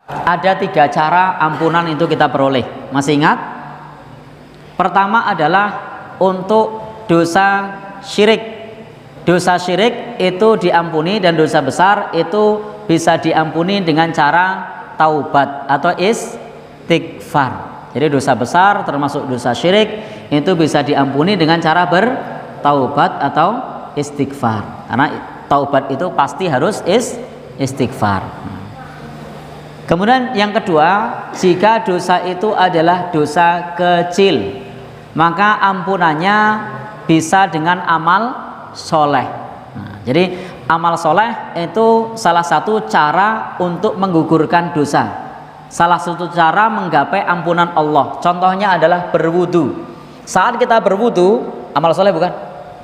Ada 3 cara ampunan itu kita peroleh. Masih ingat? Pertama adalah untuk dosa syirik. Dosa syirik itu diampuni, dan dosa besar itu bisa diampuni dengan cara taubat atau istighfar. Jadi dosa besar termasuk dosa syirik itu bisa diampuni dengan cara bertaubat atau istighfar. Karena taubat itu pasti harus istighfar. Kemudian yang kedua, jika dosa itu adalah dosa kecil, maka ampunannya bisa dengan amal soleh. Jadi amal soleh itu salah satu cara untuk menggugurkan dosa. Salah satu cara menggapai ampunan Allah. Contohnya adalah berwudu. Saat kita berwudu, amal soleh bukan?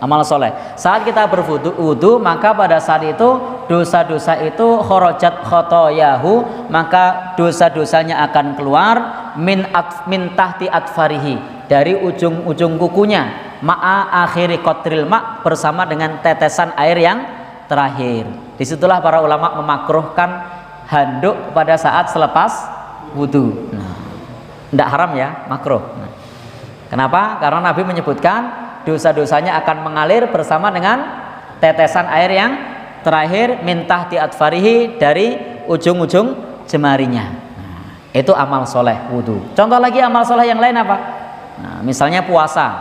Amal soleh. Saat kita berwudu, maka pada saat itu dosa-dosa itu khorojat khotoyahu, maka dosa-dosanya akan keluar min tahti atfarihi, dari ujung-ujung kukunya, ma'a akhiri qatril ma', bersama dengan tetesan air yang terakhir. Disitulah para ulama memakruhkan handuk pada saat selepas wudu. Tidak haram ya, makruh. Kenapa? Karena Nabi menyebutkan dosa-dosanya akan mengalir bersama dengan tetesan air yang terakhir min tahti atfarihi, dari ujung-ujung jemarinya. Itu amal soleh wudu. Contoh lagi amal soleh yang lain apa? Misalnya puasa.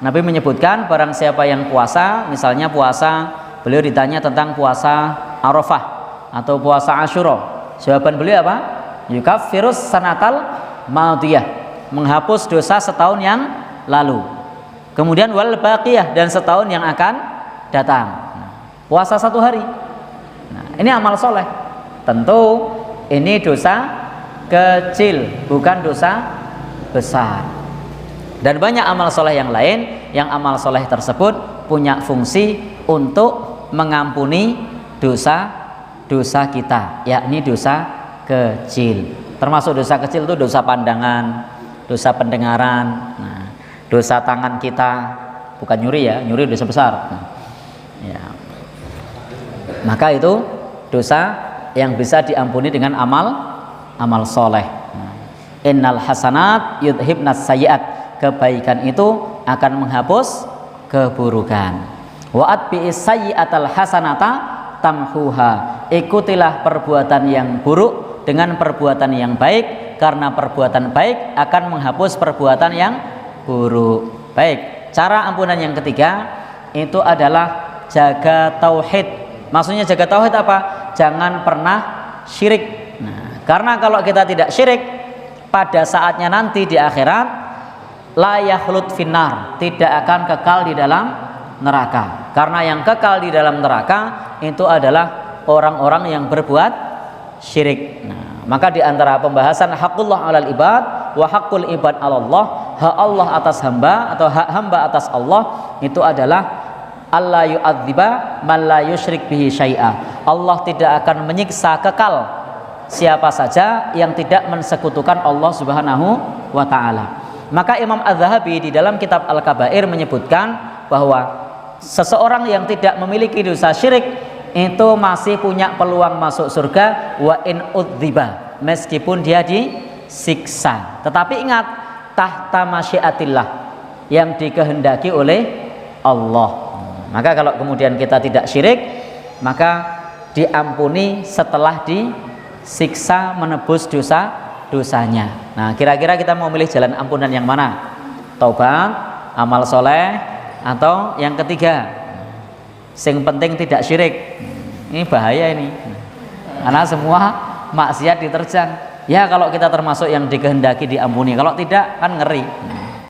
Nabi menyebutkan barang siapa yang puasa, misalnya puasa, beliau ditanya tentang puasa Arafah atau puasa Asyura. Jawaban beliau apa? Yukaffirus sanatal madiyah, menghapus dosa setahun yang lalu. Kemudian wal baqiyah, dan setahun yang akan datang. Puasa 1 hari. Ini amal soleh. Tentu ini dosa kecil, bukan dosa besar. Dan banyak amal soleh yang lain, yang amal soleh tersebut punya fungsi untuk mengampuni dosa-dosa kita, yakni dosa kecil. Termasuk dosa kecil itu dosa pandangan, dosa pendengaran, dosa tangan kita, bukan nyuri ya, nyuri dosa besar. Ya. Maka itu dosa yang bisa diampuni dengan amal soleh. Innal hasanat yudhibnas sayyiat, kebaikan itu akan menghapus keburukan. Wa atbi'is sayyi'atal hasanata tamhuha, ikutilah perbuatan yang buruk dengan perbuatan yang baik, karena perbuatan baik akan menghapus perbuatan yang buruk. Baik, cara ampunan yang ketiga itu adalah jaga tauhid. Maksudnya jaga tauhid apa? Jangan pernah syirik. Karena kalau kita tidak syirik, pada saatnya nanti di akhirat la yakhlut finnar, tidak akan kekal di dalam neraka. Karena yang kekal di dalam neraka itu adalah orang-orang yang berbuat syirik. Maka di antara pembahasan haqqullah 'alal ibad wa haqqul ibad 'alallah, hak Allah atas hamba atau hak hamba atas Allah itu adalah alla yu'adziba man la yusyrik bihi syai'a. Allah tidak akan menyiksa kekal siapa saja yang tidak mensekutukan Allah Subhanahu wa taala. Maka Imam Az-Zahabi di dalam kitab Al-Kabair menyebutkan bahwa seseorang yang tidak memiliki dosa syirik itu masih punya peluang masuk surga wa in udziba, meskipun dia disiksa. Tetapi ingat, tahta masyiatillah, yang dikehendaki oleh Allah. Maka kalau kemudian kita tidak syirik, maka diampuni setelah disiksa, menebus dosanya. Nah, kira-kira kita mau milih jalan ampunan yang mana? Taubat, amal soleh, atau yang ketiga, yang penting tidak syirik. Ini bahaya ini, karena semua maksiat diterjang. Ya kalau kita termasuk yang dikehendaki diampuni, kalau tidak kan ngeri.